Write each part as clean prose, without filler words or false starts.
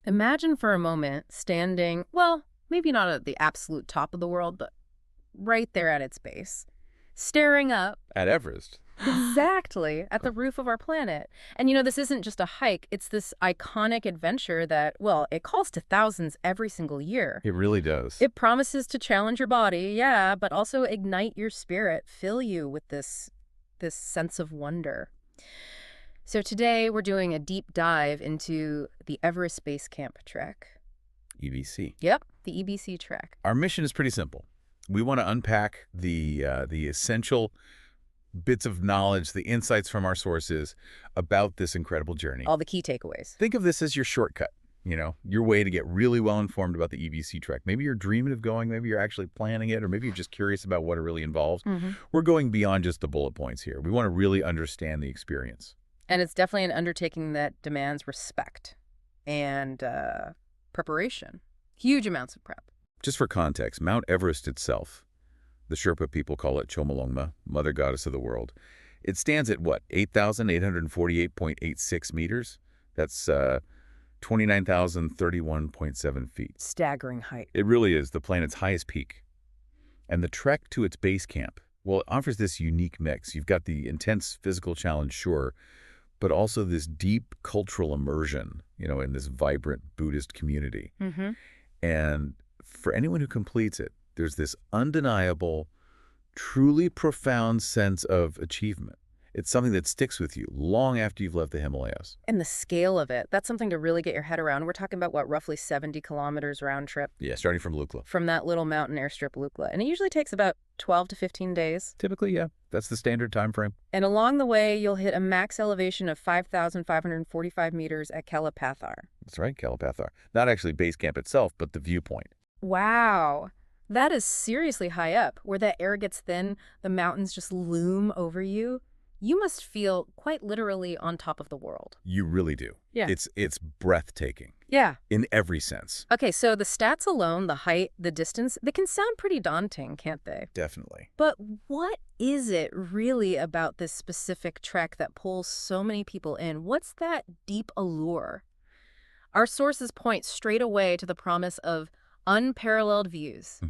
Imagine for a moment standing, well, maybe not at the absolute top of the world, but right there at its base, staring up At Everest. exactly at the roof of our planet. And this isn't just a hike, it's this iconic adventure that, well, it calls to thousands every single year. It really does. It promises to challenge your body, yeah, but also ignite your spirit, fill you with this sense of wonder. So today we're doing a deep dive into the Everest Base Camp Trek. EBC. Yep, the EBC Trek. Our mission is pretty simple. We want to unpack the essential bits of knowledge, the insights from our sources about this incredible journey. All the key takeaways. Think of this as your shortcut, your way to get really well informed about the EBC Trek. Maybe you're dreaming of going, maybe you're actually planning it, or maybe you're just curious about what it really involves. We're going beyond just the bullet points here. We want to really understand the experience. And it's definitely an undertaking that demands respect and preparation. Huge amounts of prep. Just for context, Mount Everest itself, the Sherpa people call it Chomolungma, Mother Goddess of the World. It stands at what, 8,848.86 meters? That's 29,031.7 feet. Staggering height. It really is the planet's highest peak. And the trek to its base camp, well, it offers this unique mix. You've got the intense physical challenge, sure, but also this deep cultural immersion, in this vibrant Buddhist community. And for anyone who completes it, there's this undeniable, truly profound sense of achievement. It's something that sticks with you long after you've left the Himalayas. And the scale of it, that's something to really get your head around. We're talking about, what, roughly 70 kilometers round trip? Yeah, starting from Lukla. From that little mountain airstrip, Lukla. And it usually takes about 12 to 15 days. Typically, yeah. That's the standard time frame. And along the way, you'll hit a max elevation of 5,545 meters at Kalapathar. That's right, Kalapathar. Not actually base camp itself, but the viewpoint. Wow. That is seriously high up. Where that air gets thin, the mountains just loom over you. You must feel quite literally on top of the world. You really do. Yeah. It's breathtaking. Yeah. In every sense. Okay, so the stats alone, the height, the distance, they can sound pretty daunting, can't they? Definitely. But what is it really about this specific trek that pulls so many people in? What's that deep allure? Our sources point straight away to the promise of unparalleled views,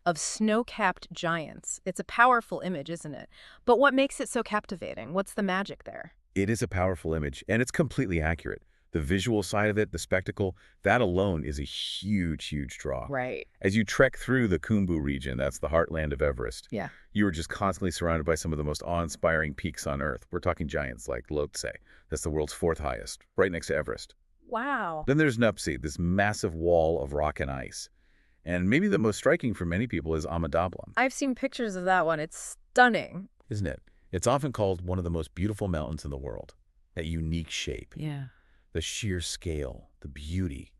of snow-capped giants. It's a powerful image, isn't it? But what makes it so captivating? What's the magic there? It is a powerful image, and it's completely accurate. The visual side of it, the spectacle, that alone is a huge, huge draw. Right. As you trek through the Khumbu region, that's the heartland of Everest, Yeah. you are just constantly surrounded by some of the most awe-inspiring peaks on Earth. We're talking giants like Lhotse. That's the world's fourth highest, right next to Everest. Wow. Then there's Nuptse, this massive wall of rock and ice. And maybe the most striking for many people is Amadablam. I've seen pictures of that one. It's stunning. Isn't it? It's often called one of the most beautiful mountains in the world. That unique shape. Yeah. The sheer scale, the beauty.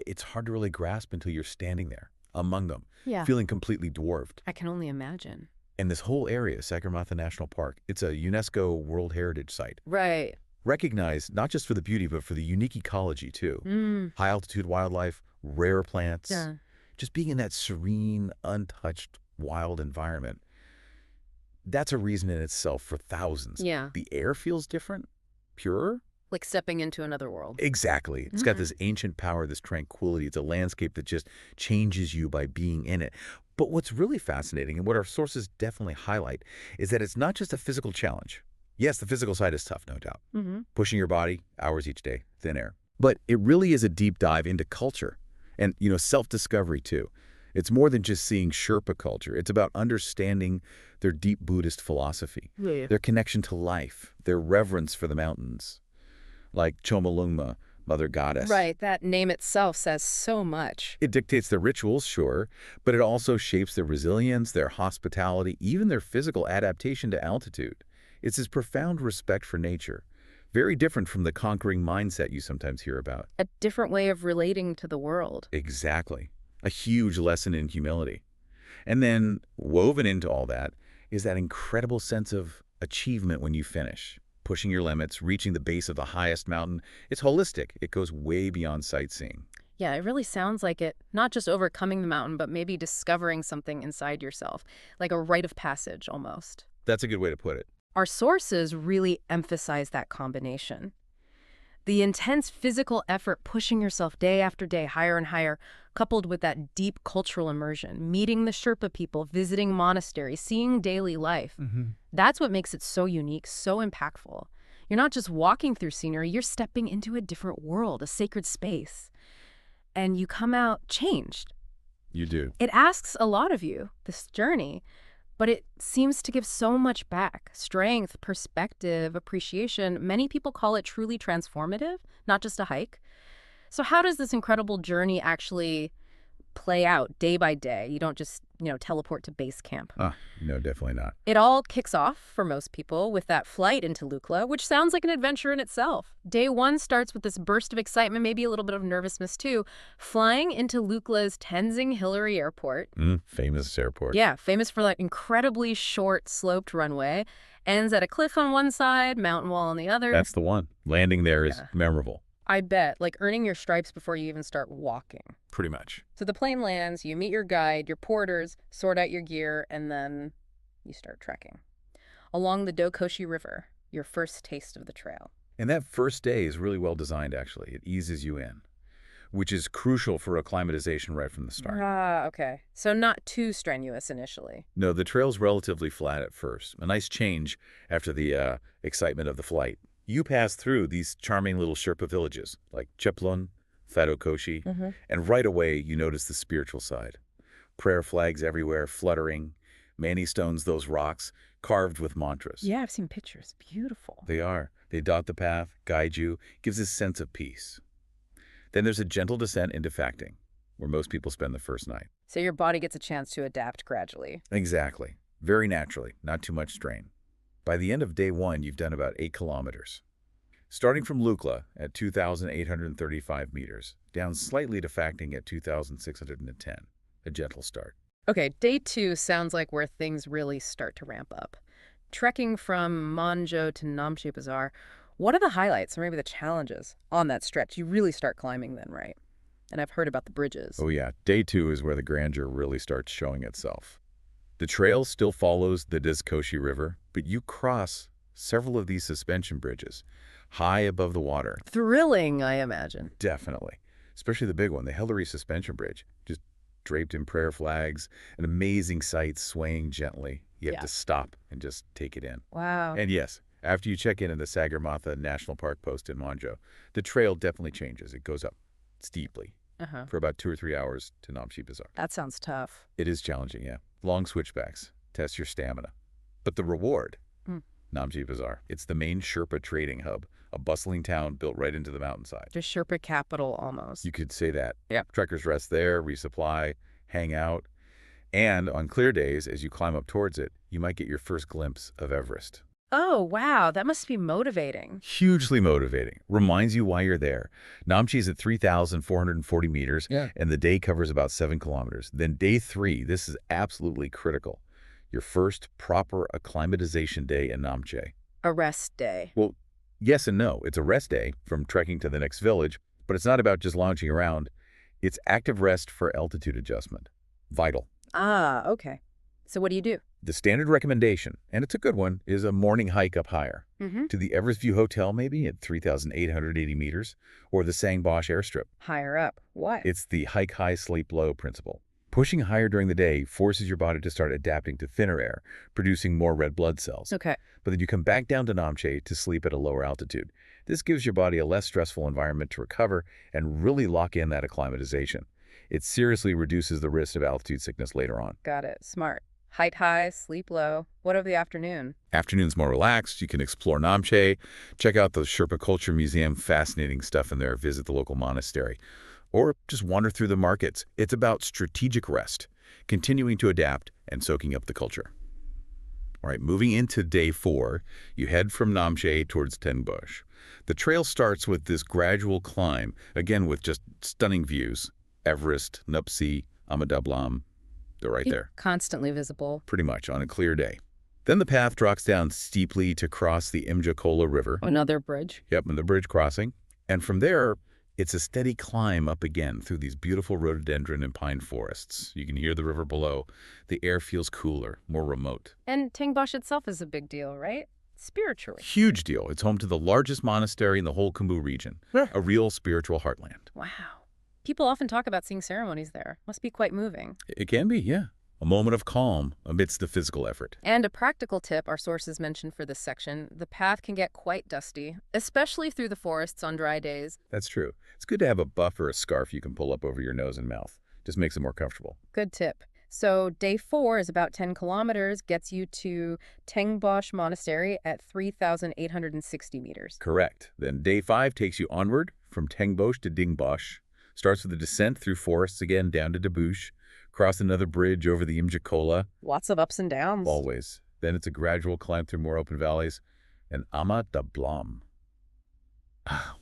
It's hard to really grasp until you're standing there, among them, Yeah. feeling completely dwarfed. I can only imagine. And this whole area, Sagarmatha National Park, it's a UNESCO World Heritage Site. Right. Recognized not just for the beauty, but for the unique ecology, too. High-altitude wildlife, rare plants. Yeah. Just being in that serene, untouched, wild environment. That's a reason in itself for thousands. Yeah. The air feels different, purer. Like stepping into another world. Exactly. It's got this ancient power, this tranquility. It's a landscape that just changes you by being in it. But what's really fascinating, and what our sources definitely highlight, is that it's not just a physical challenge. Yes, the physical side is tough, no doubt. Pushing your body, hours each day, thin air. But it really is a deep dive into culture and, self-discovery, too. It's more than just seeing Sherpa culture. It's about understanding their deep Buddhist philosophy, their connection to life, their reverence for the mountains, like Chomolungma, Mother Goddess. Right. That name itself says so much. It dictates their rituals, sure, but it also shapes their resilience, their hospitality, even their physical adaptation to altitude. It's this profound respect for nature, very different from the conquering mindset you sometimes hear about. A different way of relating to the world. Exactly. A huge lesson in humility. And then woven into all that is that incredible sense of achievement when you finish. Pushing your limits, reaching the base of the highest mountain. It's holistic. It goes way beyond sightseeing. Yeah, it really sounds like it, not just overcoming the mountain, but maybe discovering something inside yourself, like a rite of passage almost. That's a good way to put it. Our sources really emphasize that combination. The intense physical effort pushing yourself day after day higher and higher, coupled with that deep cultural immersion, meeting the Sherpa people, visiting monasteries, seeing daily life. That's what makes it so unique, so impactful. You're not just walking through scenery, you're stepping into a different world, a sacred space. And you come out changed. You do. It asks a lot of you, this journey, but it seems to give so much back. Strength, perspective, appreciation. Many people call it truly transformative, not just a hike. So how does this incredible journey actually play out day by day? You don't just, teleport to base camp. No, definitely not. It all kicks off, for most people, with that flight into Lukla, which sounds like an adventure in itself. Day one starts with this burst of excitement, maybe a little bit of nervousness too, flying into Lukla's Tenzing Hillary Airport. Famous airport. Yeah, famous for that incredibly short, sloped runway. Ends at a cliff on one side, mountain wall on the other. That's the one. Landing there is memorable. I bet, like earning your stripes before you even start walking. Pretty much. So the plane lands, you meet your guide, your porters, sort out your gear, and then you start trekking. Along the Dokoshi River, your first taste of the trail. And that first day is really well designed, actually. It eases you in, which is crucial for acclimatization right from the start. Okay. So not too strenuous initially. No, the trail's relatively flat at first. A nice change after the excitement of the flight. You pass through these charming little Sherpa villages like Cheplon, Fadokoshi, and right away you notice the spiritual side. Prayer flags everywhere, fluttering, Mani stones, those rocks, carved with mantras. Yeah, I've seen pictures. Beautiful. They are. They dot the path, guide you, gives a sense of peace. Then there's a gentle descent into Facting, where most people spend the first night. So your body gets a chance to adapt gradually. Exactly. Very naturally, not too much strain. By the end of day one, you've done about 8 kilometers. Starting from Lukla at 2,835 meters, down slightly to Facting at 2,610. A gentle start. Okay, day two sounds like where things really start to ramp up. Trekking from Monjo to Namche Bazaar, what are the highlights or maybe the challenges on that stretch? You really start climbing then, right? And I've heard about the bridges. Oh yeah, day two is where the grandeur really starts showing itself. The trail still follows the Dokoshi River, but you cross several of these suspension bridges, high above the water. Thrilling, I imagine. Definitely. Especially the big one, the Hillary Suspension Bridge, just draped in prayer flags, an amazing sight swaying gently. You have to stop and just take it in. Wow. And yes, after you check in at the Sagarmatha National Park post in Monjo, the trail definitely changes. It goes up steeply for about 2 or 3 hours to Namche Bazaar. That sounds tough. It is challenging, yeah. Long switchbacks. Test your stamina. But the reward, Namche Bazaar. It's the main Sherpa trading hub, a bustling town built right into the mountainside. The Sherpa capital, almost. You could say that. Yeah. Trekkers rest there, resupply, hang out. And on clear days, as you climb up towards it, you might get your first glimpse of Everest. Oh, wow. That must be motivating. Hugely motivating. Reminds you why you're there. Namche is at 3,440 meters, and the day covers about 7 kilometers. Then day 3, this is absolutely critical. Your first proper acclimatization day in Namche. A rest day. Well, yes and no. It's a rest day from trekking to the next village, but it's not about just lounging around. It's active rest for altitude adjustment. Vital. Okay. So what do you do? The standard recommendation, and it's a good one, is a morning hike up higher. To the Everest View Hotel, maybe, at 3,880 meters, or the Sangbosch airstrip. Higher up. What? It's the hike high, sleep low principle. Pushing higher during the day forces your body to start adapting to thinner air, producing more red blood cells. Okay. But then you come back down to Namche to sleep at a lower altitude. This gives your body a less stressful environment to recover and really lock in that acclimatization. It seriously reduces the risk of altitude sickness later on. Got it. Smart. Height high, sleep low. What of the afternoon? Afternoon's more relaxed. You can explore Namche, check out the Sherpa Culture Museum, fascinating stuff in there, visit the local monastery, or just wander through the markets. It's about strategic rest, continuing to adapt and soaking up the culture. All right, moving into day 4, you head from Namche towards Tengbosch. The trail starts with this gradual climb, again with just stunning views. Everest, Nuptse, Amadablam, they're right there. Constantly visible. Pretty much on a clear day. Then the path drops down steeply to cross the Imjakola River. Another bridge. Yep, and the bridge crossing. And from there, it's a steady climb up again through these beautiful rhododendron and pine forests. You can hear the river below. The air feels cooler, more remote. And Tengbosch itself is a big deal, right? Spiritually. Huge deal. It's home to the largest monastery in the whole Khumbu region, Huh. a real spiritual heartland. Wow. People often talk about seeing ceremonies there. Must be quite moving. It can be, yeah. A moment of calm amidst the physical effort. And a practical tip our sources mentioned for this section, the path can get quite dusty, especially through the forests on dry days. That's true. It's good to have a buff or a scarf you can pull up over your nose and mouth. Just makes it more comfortable. Good tip. So day 4 is about 10 kilometers, gets you to Tengbosch Monastery at 3,860 meters. Correct. Then day 5 takes you onward from Tengbosch to Dingbosch. Starts with a descent through forests again down to Debush. Cross another bridge over the Imjakola. Lots of ups and downs. Always. Then it's a gradual climb through more open valleys. And Ama da Blam.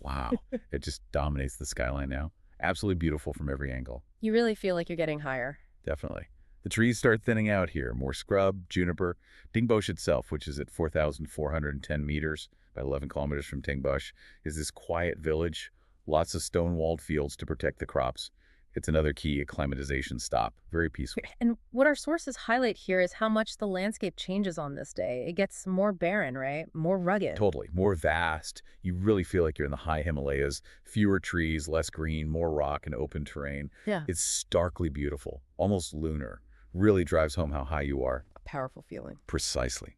Wow. It just dominates the skyline now. Absolutely beautiful from every angle. You really feel like you're getting higher. Definitely. The trees start thinning out here. More scrub, juniper. Dingbosch itself, which is at 4,410 meters, about 11 kilometers from Tengbosch, is this quiet village. Lots of stone-walled fields to protect the crops. It's another key acclimatization stop. Very peaceful. And what our sources highlight here is how much the landscape changes on this day. It gets more barren, right? More rugged. Totally. More vast. You really feel like you're in the high Himalayas. Fewer trees, less green, more rock and open terrain. Yeah. It's starkly beautiful, almost lunar. Really drives home how high you are. A powerful feeling. Precisely.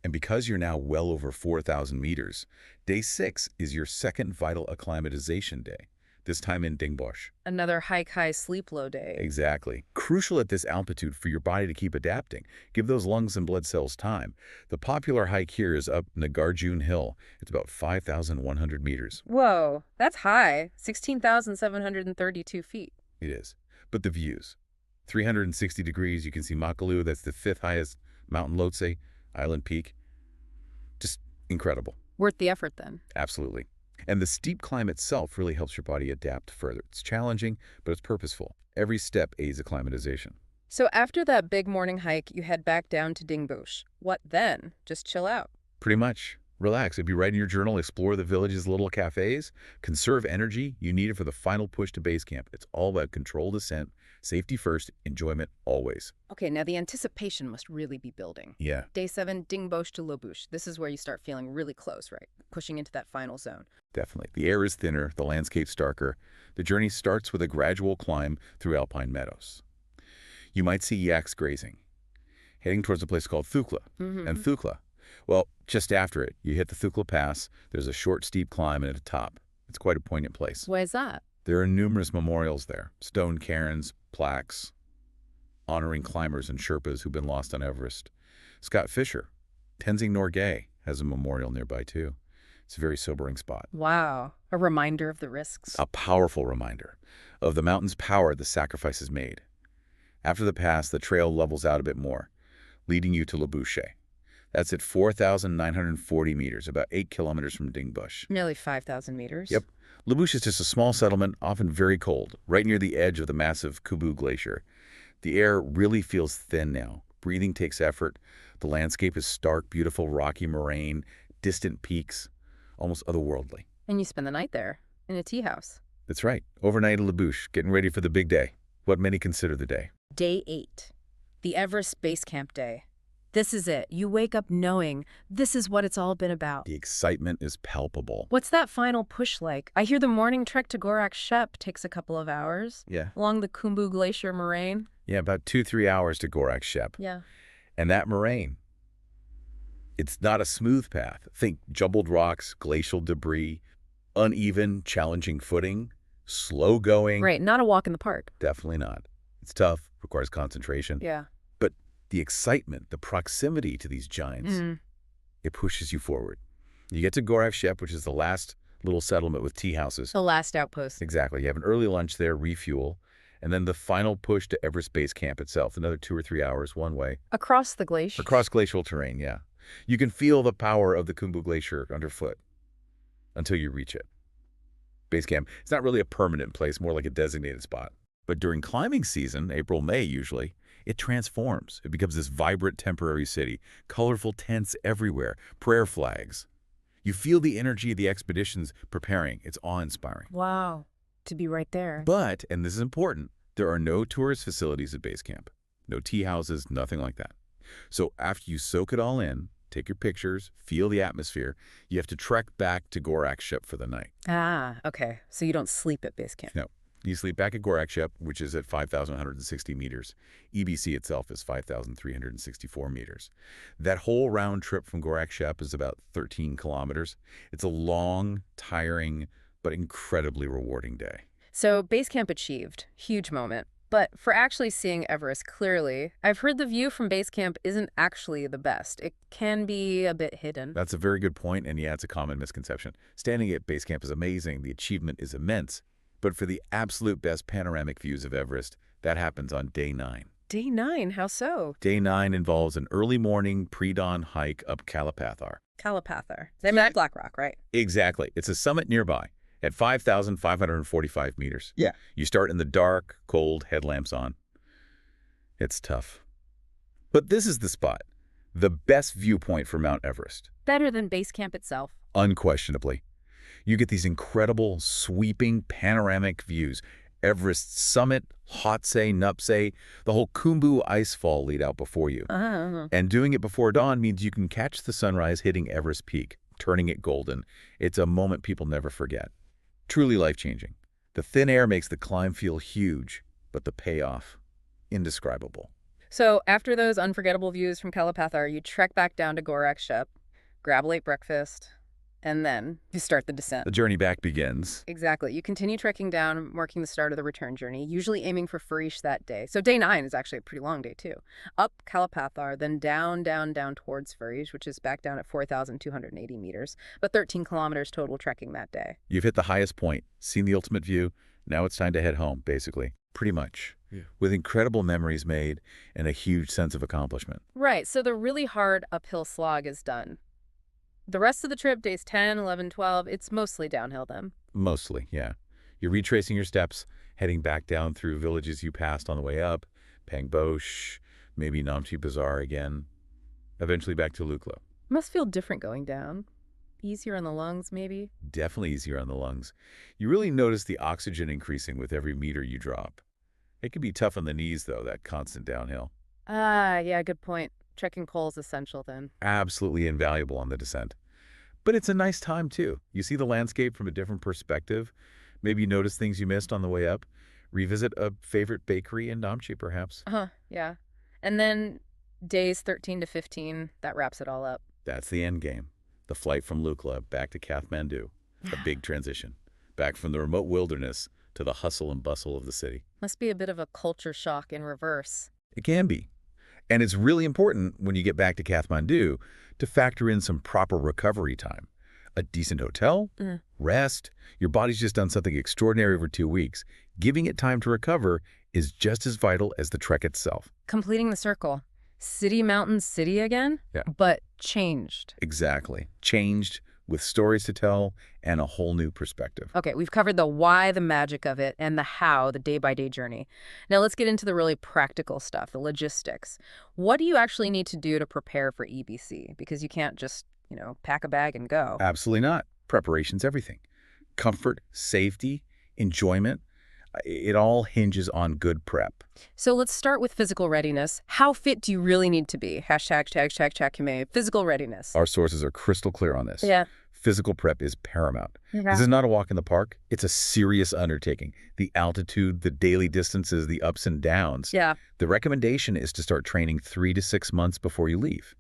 And because you're now well over 4,000 meters, day 6 is your second vital acclimatization day, this time in Dingbosch. Another hike high, sleep low day. Exactly. Crucial at this altitude for your body to keep adapting. Give those lungs and blood cells time. The popular hike here is up Nagarjun Hill. It's about 5,100 meters. Whoa, that's high. 16,732 feet. It is. But the views. 360 degrees, you can see Makalu. That's the 5th highest mountain Lhotse island peak. Just incredible. Worth the effort then. Absolutely. And the steep climb itself really helps your body adapt further. It's challenging, but it's purposeful. Every step aids acclimatization. So after that big morning hike, you head back down to Dingbosch. What then? Just chill out. Pretty much. Relax. If you write in your journal, explore the village's little cafes, conserve energy you need it for the final push to base camp. It's all about controlled descent, safety first, enjoyment always. Okay, now the anticipation must really be building. Yeah, Day 7, Dingbosch to Lobuche. This is where you start feeling really close, right? Pushing into that final zone. definitely. The air is thinner, the landscape starker. The journey starts with a gradual climb through alpine meadows. You might see yaks grazing, heading towards a place called Thukla. And Thukla, well, just after it, you hit the Thukla Pass. There's a short, steep climb and at the top. It's quite a poignant place. Why is that? There are numerous memorials there, stone cairns, plaques, honoring climbers and Sherpas who've been lost on Everest. Scott Fisher, Tenzing Norgay, has a memorial nearby too. It's a very sobering spot. Wow, a reminder of the risks. A powerful reminder of the mountain's power the sacrifices made. After the pass, the trail levels out a bit more, leading you to Lobuche. That's at 4,940 meters, about 8 kilometers from Dingbosch. Nearly 5,000 meters. Yep. Lobuche is just a small settlement, often very cold, right near the edge of the massive Khumbu Glacier. The air really feels thin now. Breathing takes effort. The landscape is stark, beautiful, rocky moraine, distant peaks, almost otherworldly. And you spend the night there, in a tea house. That's right. Overnight in Lobuche, getting ready for the big day, what many consider the day. Day 8, the Everest Base Camp Day. This is it. You wake up knowing this is what it's all been about. The excitement is palpable. What's that final push like? I hear the morning trek to Gorak Shep takes a couple of hours. Yeah. Along the Khumbu Glacier moraine. Yeah, about 2-3 hours to Gorak Shep. Yeah. And that moraine, it's not a smooth path. Think jumbled rocks, glacial debris, uneven, challenging footing, slow going. Right, not a walk in the park. Definitely not. It's tough, requires concentration. Yeah. But the excitement, the proximity to these giants, it pushes you forward. You get to Gorak Shep, which is the last little settlement with tea houses. The last outpost. Exactly. You have an early lunch there, refuel, and then the final push to Everest Base Camp itself, another 2 or 3 hours one way. Across the glacier. Across glacial terrain, yeah. You can feel the power of the Khumbu Glacier underfoot until you reach it. Base camp, it's not really a permanent place, more like a designated spot. But during climbing season, April, May usually, it transforms. It becomes this vibrant temporary city, colorful tents everywhere, prayer flags. You feel the energy of the expeditions preparing. It's awe-inspiring. Wow. To be right there. But, and this is important, there are no tourist facilities at base camp. No tea houses, nothing like that. So after you soak it all in, take your pictures, feel the atmosphere. You have to trek back to Gorakshep for the night. Ah, okay. So you don't sleep at base camp. No. You sleep back at Gorakshep, which is at 5,160 meters. EBC itself is 5,364 meters. That whole round trip from Gorakshep is about 13 kilometers. It's a long, tiring, but incredibly rewarding day. So base camp achieved. Huge moment. But for actually seeing Everest clearly, I've heard the view from base camp isn't actually the best. It can be a bit hidden. That's a very good point, and yeah, it's a common misconception. Standing at base camp is amazing. The achievement is immense. But for the absolute best panoramic views of Everest, that happens on day 9. Day 9, how so? Day 9 involves an early morning, pre-dawn hike up Kalapathar. Kalapathar. I mean, that's Black Rock, right? Exactly. It's a summit nearby at 5,545 meters. Yeah. You start in the dark, cold, headlamps on. It's tough. But this is the spot. The best viewpoint for Mount Everest. Better than base camp itself. Unquestionably. You get these incredible, sweeping, panoramic views. Everest's summit, Lhotse, Nuptse, the whole Khumbu icefall lead out before you. And doing it before dawn means you can catch the sunrise hitting Everest Peak, turning it golden. It's a moment people never forget. Truly life-changing. The thin air makes the climb feel huge, but the payoff, indescribable. So after those unforgettable views from Kalapathar, you trek back down to Gorakshep, grab a late breakfast, and then you start the descent. The journey back begins. Exactly. You continue trekking down, marking the start of the return journey, usually aiming for Farish that day. So day 9 is actually a pretty long day, too. Up Kalapathar, then down, down, down towards Farish, which is back down at 4,280 meters, but 13 kilometers total trekking that day. You've hit the highest point, seen the ultimate view. Now it's time to head home, basically. Pretty much. Yeah. With incredible memories made and a huge sense of accomplishment. Right. So the really hard uphill slog is done. The rest of the trip, days 10, 11, 12, it's mostly downhill then. Mostly, yeah. You're retracing your steps, heading back down through villages you passed on the way up, Pangbosh, maybe Namche Bazaar again, eventually back to Lukla. Must feel different going down. Easier on the lungs, maybe? Definitely easier on the lungs. You really notice the oxygen increasing with every meter you drop. It can be tough on the knees, though, that constant downhill. Ah, yeah, good point. Trekking coal is essential then. Absolutely invaluable on the descent. But it's a nice time, too. You see the landscape from a different perspective. Maybe you notice things you missed on the way up. Revisit a favorite bakery in Namche, perhaps. Yeah. And then days 13 to 15, that wraps it all up. That's the end game. The flight from Lukla back to Kathmandu. A big transition. Back from the remote wilderness to the hustle and bustle of the city. Must be a bit of a culture shock in reverse. It can be. And it's really important when you get back to Kathmandu to factor in some proper recovery time. A decent hotel, rest. Your body's just done something extraordinary over 2 weeks. Giving it time to recover is just as vital as the trek itself. Completing the circle. City, mountain, city again? Yeah. But changed. Exactly. Changed with stories to tell and a whole new perspective. Okay, we've covered the why, the magic of it, and the how, the day-by-day journey. Now let's get into the really practical stuff, the logistics. What do you actually need to do to prepare for EBC? Because you can't just, pack a bag and go. Absolutely not. Preparation's everything. Comfort, safety, enjoyment, it all hinges on good prep. So let's start with physical readiness. How fit do you really need to be? #, physical readiness. Our sources are crystal clear on this. Yeah. Physical prep is paramount. This is not a walk in the park. It's a serious undertaking. The altitude, the daily distances, the ups and downs. Yeah. The recommendation is to start training 3 to 6 months before you leave.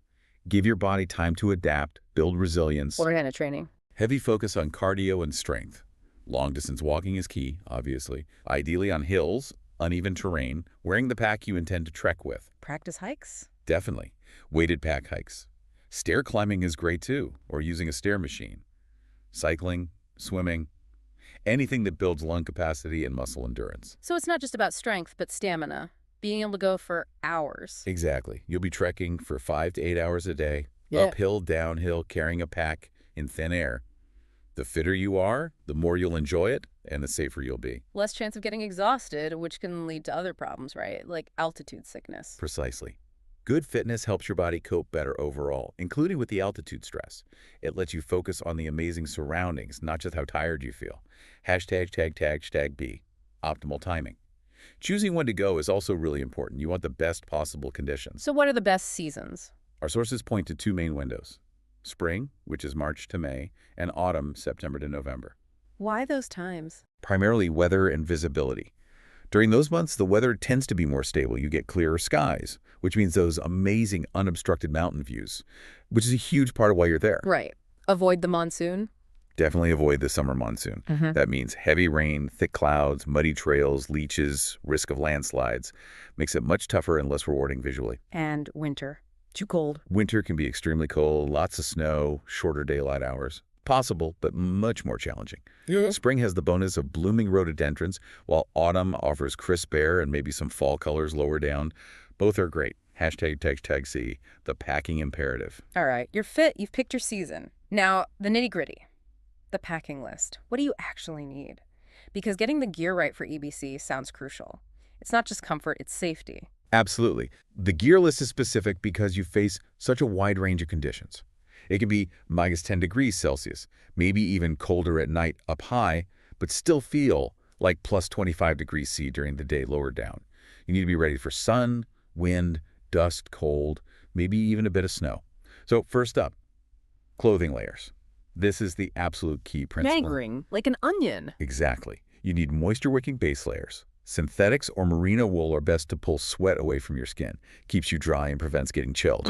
Give your body time to adapt, build resilience. What kind of training? Heavy focus on cardio and strength. Long-distance walking is key, obviously. Ideally on hills, uneven terrain, wearing the pack you intend to trek with. Practice hikes? Definitely. Weighted pack hikes. Stair climbing is great too, or using a stair machine. Cycling, swimming, anything that builds lung capacity and muscle endurance. So it's not just about strength, but stamina. Being able to go for hours. Exactly. You'll be trekking for 5 to 8 hours a day, Yeah. uphill, downhill, carrying a pack in thin air. The fitter you are, the more you'll enjoy it, and the safer you'll be. Less chance of getting exhausted, which can lead to other problems, right? Like altitude sickness. Precisely. Good fitness helps your body cope better overall, including with the altitude stress. It lets you focus on the amazing surroundings, not just how tired you feel. #B, optimal timing. Choosing when to go is also really important. You want the best possible conditions. So what are the best seasons? Our sources point to two main windows: spring, which is March to May, and autumn, September to November. Why those times? Primarily weather and visibility. During those months, the weather tends to be more stable. You get clearer skies, which means those amazing unobstructed mountain views, which is a huge part of why you're there. Right. Avoid the monsoon? Definitely avoid the summer monsoon. That means heavy rain, thick clouds, muddy trails, leeches, risk of landslides. Makes it much tougher and less rewarding visually. And winter. Too cold. Winter can be extremely cold, lots of snow, shorter daylight hours. Possible, but much more challenging. Yeah. Spring has the bonus of blooming rhododendrons, while autumn offers crisp air and maybe some fall colors lower down. Both are great. #C, the packing imperative. All right, you're fit. You've picked your season. Now, the nitty-gritty. The packing list. What do you actually need? Because getting the gear right for EBC sounds crucial. It's not just comfort, it's safety. Absolutely. The gear list is specific because you face such a wide range of conditions. It can be -10 degrees Celsius, maybe even colder at night up high, but still feel like +25 degrees C during the day lower down. You need to be ready for sun, wind, dust, cold, maybe even a bit of snow. So first up, clothing layers. This is the absolute key principle. Staggering, like an onion. Exactly. You need moisture-wicking base layers. Synthetics or merino wool are best to pull sweat away from your skin, keeps you dry and prevents getting chilled.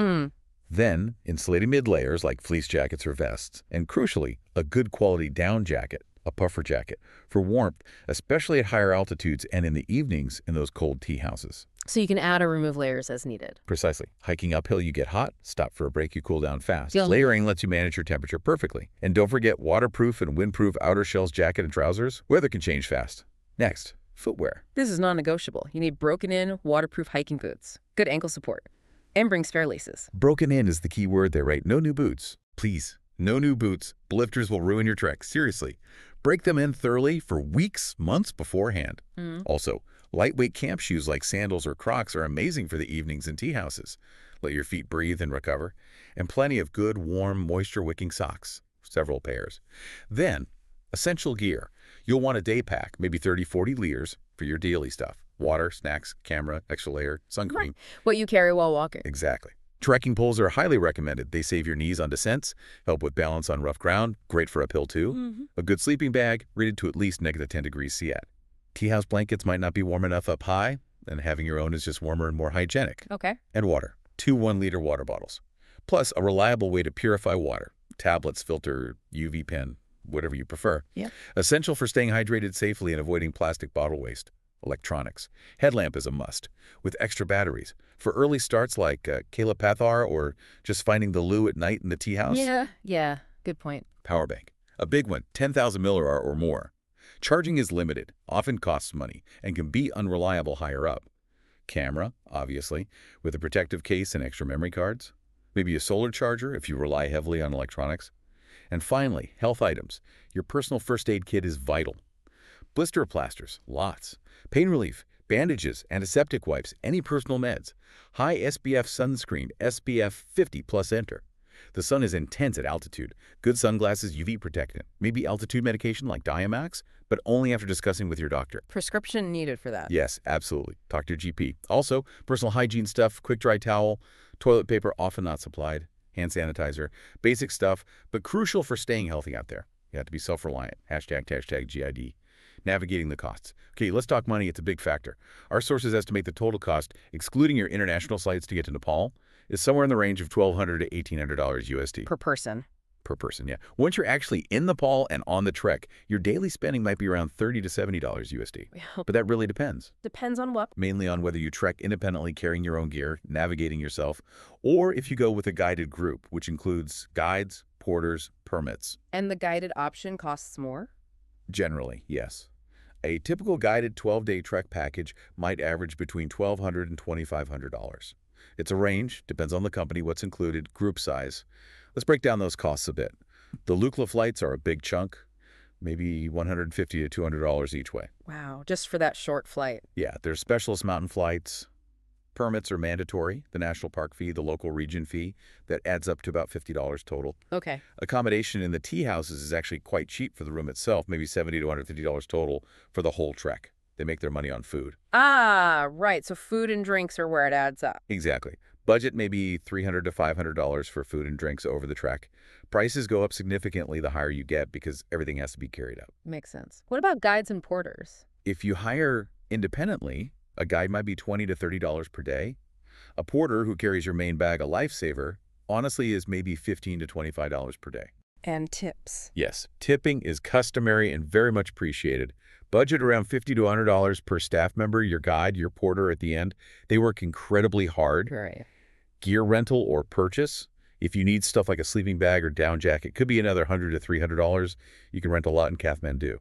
Then, insulating mid-layers like fleece jackets or vests, and crucially, a good quality down jacket, a puffer jacket, for warmth, especially at higher altitudes and in the evenings in those cold tea houses. So you can add or remove layers as needed. Precisely. Hiking uphill, you get hot. Stop for a break, you cool down fast. Yeah. Layering lets you manage your temperature perfectly. And don't forget waterproof and windproof outer shells jacket and trousers. Weather can change fast. Next, footwear. This is non-negotiable. You need broken-in, waterproof hiking boots, good ankle support, and bring spare laces. Broken in is the key word there, right? No new boots. Please, no new boots. Blifters will ruin your trek. Seriously. Break them in thoroughly for weeks, months beforehand. Also, lightweight camp shoes like sandals or Crocs are amazing for the evenings and tea houses. Let your feet breathe and recover. And plenty of good, warm, moisture-wicking socks. Several pairs. Then, essential gear. You'll want a day pack, maybe 30-40 liters for your daily stuff. Water, snacks, camera, extra layer, sun cream. What you carry while walking. Exactly. Trekking poles are highly recommended. They save your knees on descents, help with balance on rough ground, great for uphill too. A good sleeping bag, rated to at least -10 degrees C at. Tea house blankets might not be warm enough up high, and having your own is just warmer and more hygienic. Okay. And water. 2 1-liter water bottles. Plus, a reliable way to purify water. Tablets, filter, UV pen, whatever you prefer. Yeah. Essential for staying hydrated safely and avoiding plastic bottle waste. Electronics. Headlamp is a must, with extra batteries. For early starts like Kayla Pathar or just finding the loo at night in the tea house. Yeah, good point. Power bank. A big one, 10,000 milliamp or more. Charging is limited, often costs money, and can be unreliable higher up. Camera, obviously, with a protective case and extra memory cards. Maybe a solar charger if you rely heavily on electronics. And finally, health items. Your personal first aid kit is vital. Blister plasters, lots. Pain relief, bandages, antiseptic wipes, any personal meds. High SPF sunscreen, SPF 50 plus enter. The sun is intense at altitude. Good sunglasses, UV protectant. Maybe altitude medication like Diamax, but only after discussing with your doctor. Prescription needed for that. Yes, absolutely. Talk to your GP. Also, personal hygiene stuff, quick dry towel, toilet paper often not supplied, hand sanitizer, basic stuff, but crucial for staying healthy out there. You have to be self-reliant. ##GID. Navigating the costs. Okay, let's talk money. It's a big factor. Our sources estimate the total cost, excluding your international flights to get to Nepal, is somewhere in the range of $1,200 to $1,800 USD. Per person. Per person, yeah. Once you're actually in Nepal and on the trek, your daily spending might be around $30 to $70 USD. But that really depends. Depends on what? Mainly on whether you trek independently carrying your own gear, navigating yourself, or if you go with a guided group, which includes guides, porters, permits. And the guided option costs more? Generally, yes. A typical guided 12-day trek package might average between $1,200 and $2,500. It's a range, depends on the company, what's included, group size. Let's break down those costs a bit. The Lukla flights are a big chunk, maybe $150 to $200 each way. Wow, just for that short flight. Yeah, there's specialist mountain flights. Permits are mandatory, the national park fee, the local region fee. That adds up to about $50 total. Okay. Accommodation in the tea houses is actually quite cheap for the room itself, maybe $70 to $150 total for the whole trek. They make their money on food. Ah, right. So food and drinks are where it adds up. Exactly. Budget maybe $300 to $500 for food and drinks over the trek. Prices go up significantly the higher you get because everything has to be carried up. Makes sense. What about guides and porters? If you hire independently, a guide might be $20 to $30 per day. A porter who carries your main bag, a lifesaver, honestly is maybe $15 to $25 per day. And tips. Yes, tipping is customary and very much appreciated. Budget around $50 to $100 per staff member, your guide, your porter at the end. They work incredibly hard. Right. Gear rental or purchase. If you need stuff like a sleeping bag or down jacket, could be another $100 to $300. You can rent a lot in Kathmandu.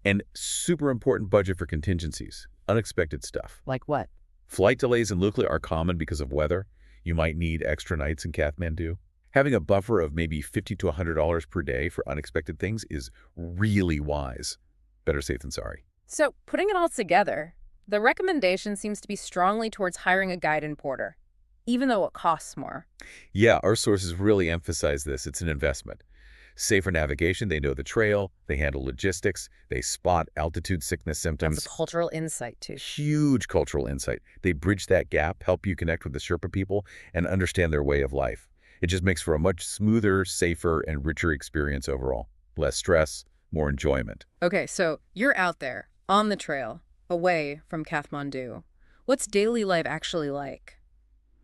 And super important budget for contingencies, unexpected stuff. Like what? Flight delays in Lukla are common because of weather. You might need extra nights in Kathmandu. Having a buffer of maybe $50 to $100 per day for unexpected things is really wise. Better safe than sorry. So, putting it all together, the recommendation seems to be strongly towards hiring a guide and porter, even though it costs more. Yeah, our sources really emphasize this. It's an investment. Safer navigation, they know the trail, they handle logistics, they spot altitude sickness symptoms. That's a cultural insight, too. Huge cultural insight. They bridge that gap, help you connect with the Sherpa people, and understand their way of life. It just makes for a much smoother, safer, and richer experience overall. Less stress, more enjoyment. Okay, so you're out there, on the trail, away from Kathmandu. What's daily life actually like?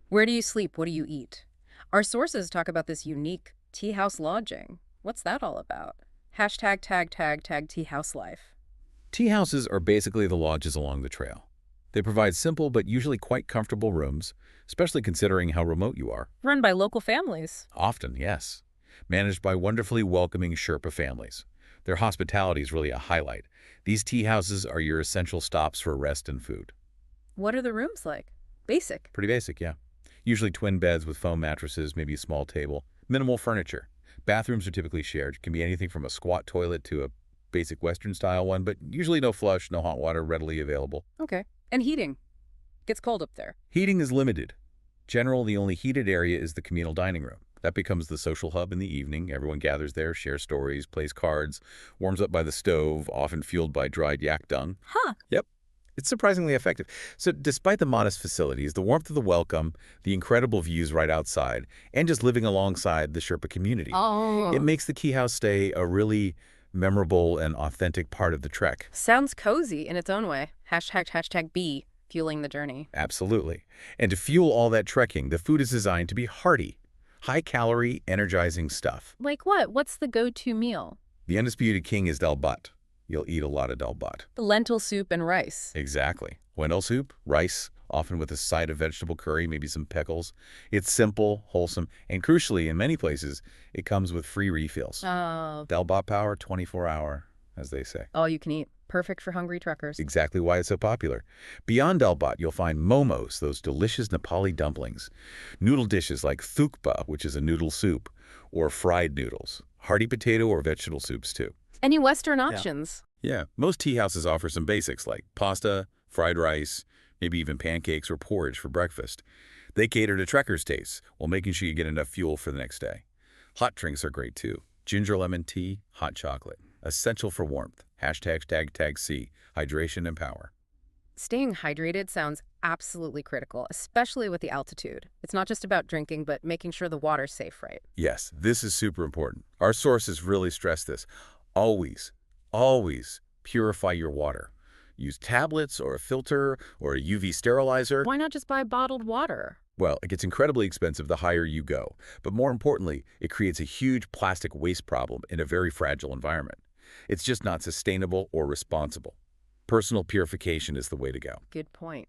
Where do you sleep? What do you eat? Our sources talk about this unique tea house lodging. What's that all about? Hashtag tag tea house life. Tea houses are basically the lodges along the trail. They provide simple but usually quite comfortable rooms, especially considering how remote you are. Run by local families. Often, yes. Managed by wonderfully welcoming Sherpa families. Their hospitality is really a highlight. These tea houses are your essential stops for rest and food. What are the rooms like? Basic. Pretty basic, yeah. Usually twin beds with foam mattresses, maybe a small table. Minimal furniture. Bathrooms are typically shared. It can be anything from a squat toilet to a basic Western-style one, but usually no flush, no hot water readily available. Okay. And heating. Gets cold up there. Heating is limited. Generally, the only heated area is the communal dining room. That becomes the social hub in the evening. Everyone gathers there, shares stories, plays cards, warms up by the stove, often fueled by dried yak dung. Huh. Yep. It's surprisingly effective. So despite the modest facilities, the warmth of the welcome, the incredible views right outside, and just living alongside the Sherpa community, it makes the tea house stay a really memorable and authentic part of the trek. Sounds cozy in its own way. Hashtag B, fueling the journey. Absolutely. And to fuel all that trekking, the food is designed to be hearty, high-calorie, energizing stuff. Like what? What's the go-to meal? The undisputed king is dal bhat. You'll eat a lot of dal bhat. The lentil soup and rice. Exactly. Lentil soup, rice, often with a side of vegetable curry, maybe some pickles. It's simple, wholesome, and crucially, in many places, it comes with free refills. Oh. Dal bhat power, 24-hour, as they say. All you can eat. Perfect for hungry truckers. Exactly why it's so popular. Beyond dal bhat, you'll find momos, those delicious Nepali dumplings. Noodle dishes like thukpa, which is a noodle soup, or fried noodles. Hearty potato or vegetable soups, too. Any Western options? Yeah, most tea houses offer some basics like pasta, fried rice, maybe even pancakes or porridge for breakfast. They cater to trekkers' tastes while making sure you get enough fuel for the next day. Hot drinks are great too. Ginger lemon tea, hot chocolate. Essential for warmth. Hashtag C, hydration and power. Staying hydrated sounds absolutely critical, especially with the altitude. It's not just about drinking, but making sure the water's safe, right? Yes, this is super important. Our sources really stress this. Always, always purify your water. Use tablets or a filter or a UV sterilizer. Why not just buy bottled water? Well, it gets incredibly expensive the higher you go. But more importantly, it creates a huge plastic waste problem in a very fragile environment. It's just not sustainable or responsible. Personal purification is the way to go. Good point.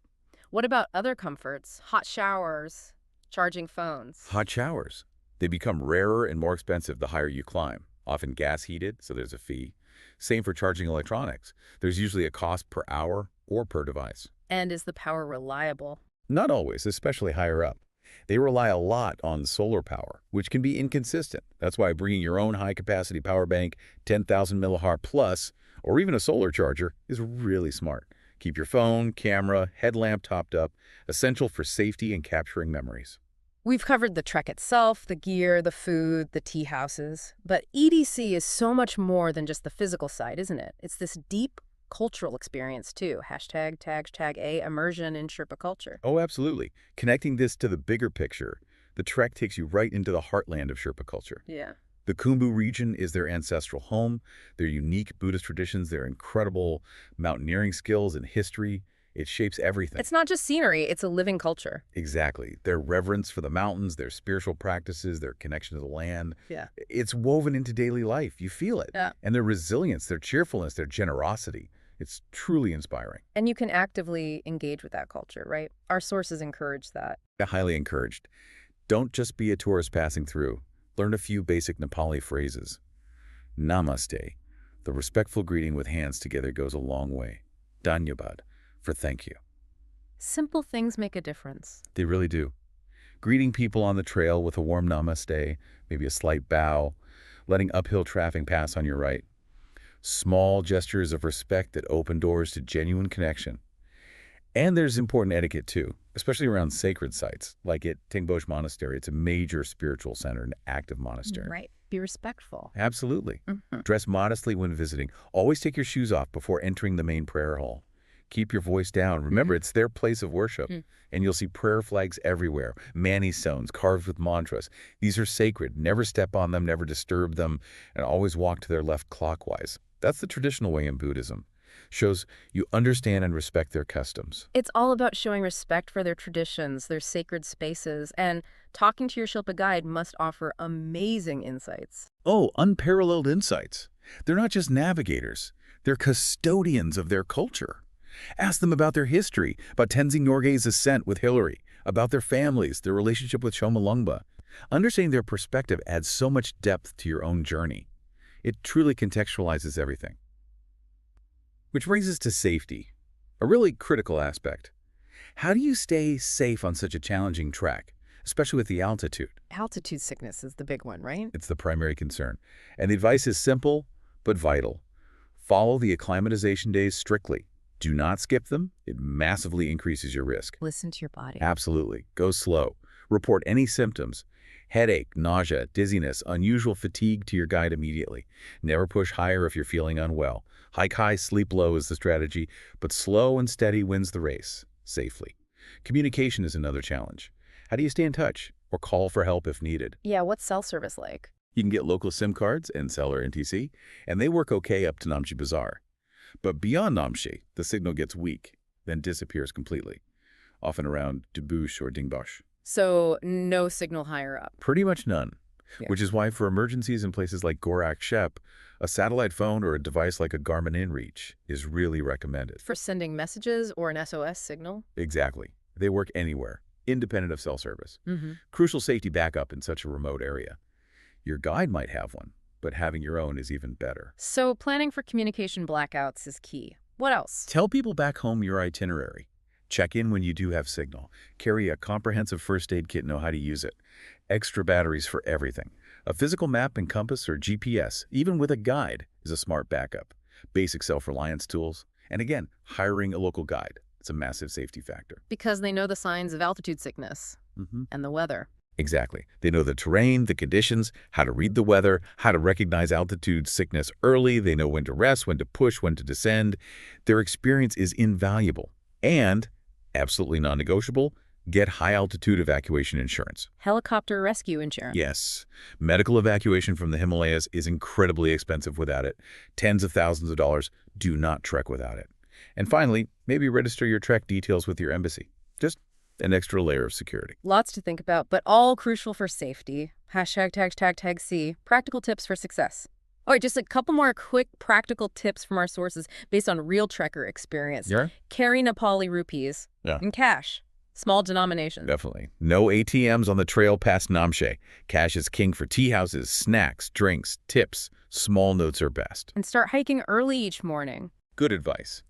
What about other comforts? Hot showers, charging phones. Hot showers. They become rarer and more expensive the higher you climb. Often gas heated, so there's a fee. Same for charging electronics. There's usually a cost per hour or per device. And is the power reliable? Not always, especially higher up. They rely a lot on solar power, which can be inconsistent. That's why bringing your own high-capacity power bank, 10,000 milliamp plus, or even a solar charger is really smart. Keep your phone, camera, headlamp topped up, essential for safety and capturing memories. We've covered the trek itself, the gear, the food, the tea houses. But EDC is so much more than just the physical side, isn't it? It's this deep cultural experience too. Hashtag a immersion in Sherpa culture. Oh, absolutely. Connecting this to the bigger picture, the trek takes you right into the heartland of Sherpa culture. Yeah. The Khumbu region is their ancestral home, their unique Buddhist traditions, their incredible mountaineering skills and history. It shapes everything. It's not just scenery, it's a living culture. Exactly. Their reverence for the mountains, their spiritual practices, their connection to the land. Yeah. It's woven into daily life. You feel it. Yeah. And their resilience, their cheerfulness, their generosity. It's truly inspiring. And you can actively engage with that culture, right? Our sources encourage that. Highly encouraged. Don't just be a tourist passing through. Learn a few basic Nepali phrases. Namaste. The respectful greeting with hands together goes a long way. Dhanyabad, for thank you. Simple things make a difference. They really do. Greeting people on the trail with a warm namaste, maybe a slight bow, letting uphill traffic pass on your right. Small gestures of respect that open doors to genuine connection. And there's important etiquette too, especially around sacred sites, like at Tingboche Monastery. It's a major spiritual center, an active monastery. Right. Be respectful. Absolutely. Mhm. Dress modestly when visiting. Always take your shoes off before entering the main prayer hall. Keep your voice down. Remember, it's their place of worship. And you'll see prayer flags everywhere, mani stones carved with mantras. These are sacred. Never step on them, never disturb them, and always walk to their left clockwise. That's the traditional way in Buddhism. Shows you understand and respect their customs. It's all about showing respect for their traditions, their sacred spaces, and talking to your Shilpa guide must offer amazing insights. Oh, unparalleled insights. They're not just navigators. They're custodians of their culture. Ask them about their history, about Tenzing Norgay's ascent with Hillary, about their families, their relationship with Chomolungma. Understanding their perspective adds so much depth to your own journey. It truly contextualizes everything. Which brings us to safety, a really critical aspect. How do you stay safe on such a challenging trek, especially with the altitude? Altitude sickness is the big one, right? It's the primary concern. And the advice is simple, but vital. Follow the acclimatization days strictly. Do not skip them. It massively increases your risk. Listen to your body. Absolutely. Go slow. Report any symptoms. Headache, nausea, dizziness, unusual fatigue to your guide immediately. Never push higher if you're feeling unwell. Hike high, sleep low is the strategy, but slow and steady wins the race, safely. Communication is another challenge. How do you stay in touch or call for help if needed? Yeah, what's cell service like? You can get local SIM cards, Ncell or NTC, and they work okay up to Namche Bazaar. But beyond Namche, the signal gets weak, then disappears completely, often around Debouche or Dingboche. So no signal higher up. Pretty much none, Yeah. which is why for emergencies in places like Gorak Shep, a satellite phone or a device like a Garmin InReach is really recommended. For sending messages or an SOS signal? Exactly. They work anywhere, independent of cell service. Mm-hmm. Crucial safety backup in such a remote area. Your guide might have one, but having your own is even better. So planning for communication blackouts is key. What else? Tell people back home your itinerary. Check in when you do have signal. Carry a comprehensive first aid kit, know how to use it. Extra batteries for everything. A physical map and compass or GPS, even with a guide, is a smart backup. Basic self-reliance tools. And again, hiring a local guide. It's a massive safety factor. Because they know the signs of altitude sickness and the weather. Exactly. They know the terrain, the conditions, how to read the weather, how to recognize altitude sickness early. They know when to rest, when to push, when to descend. Their experience is invaluable. And, absolutely non-negotiable, get high-altitude evacuation insurance. Helicopter rescue insurance. Yes. Medical evacuation from the Himalayas is incredibly expensive without it. Tens of thousands of dollars. Do not trek without it. And finally, maybe register your trek details with your embassy. Just an extra layer of security. Lots to think about, but all crucial for safety. Hashtag C. Practical tips for success. All right, just a couple more quick practical tips from our sources based on real trekker experience. Yeah? Carry Nepali rupees and cash. Small denominations. Definitely. No ATMs on the trail past Namche. Cash is king for tea houses, snacks, drinks, tips. Small notes are best. And start hiking early each morning. Good advice.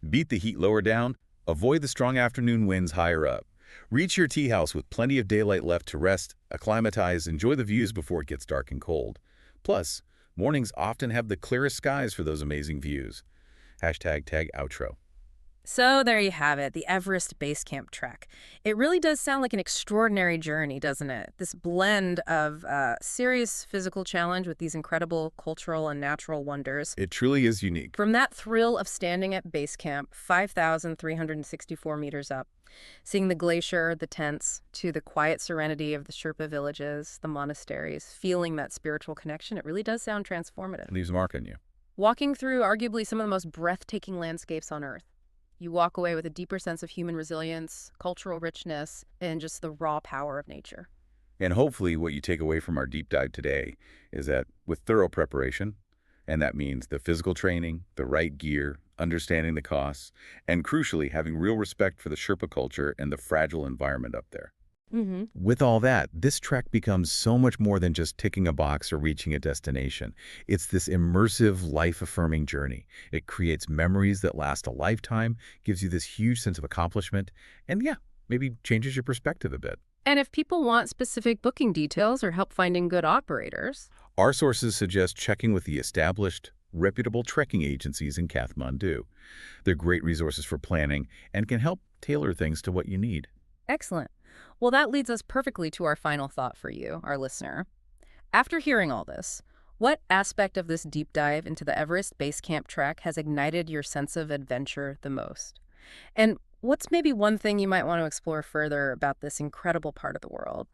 Beat the heat lower down. Avoid the strong afternoon winds higher up. Reach your tea house with plenty of daylight left to rest, acclimatize, enjoy the views before it gets dark and cold. Plus, mornings often have the clearest skies for those amazing views. Hashtag tag outro. So there you have it, the Everest Base Camp Trek. It really does sound like an extraordinary journey, doesn't it? This blend of serious physical challenge with these incredible cultural and natural wonders. It truly is unique. From that thrill of standing at base camp, 5,364 meters up, seeing the glacier, the tents, to the quiet serenity of the Sherpa villages, the monasteries, feeling that spiritual connection, it really does sound transformative. Leaves a mark on you. Walking through arguably some of the most breathtaking landscapes on Earth, you walk away with a deeper sense of human resilience, cultural richness, and just the raw power of nature. And hopefully what you take away from our deep dive today is that with thorough preparation, and that means the physical training, the right gear, understanding the costs, and crucially, having real respect for the Sherpa culture and the fragile environment up there. Mm-hmm. With all that, this trek becomes so much more than just ticking a box or reaching a destination. It's this immersive, life-affirming journey. It creates memories that last a lifetime, gives you this huge sense of accomplishment, and yeah, maybe changes your perspective a bit. And if people want specific booking details or help finding good operators, Our sources suggest checking with the established, reputable trekking agencies in Kathmandu. They're great resources for planning and can help tailor things to what you need. excellent. Well, that leads us perfectly to our final thought for you, our listener. After hearing all this, what aspect of this deep dive into the Everest Base Camp Trek has ignited your sense of adventure the most? And what's maybe one thing you might want to explore further about this incredible part of the world?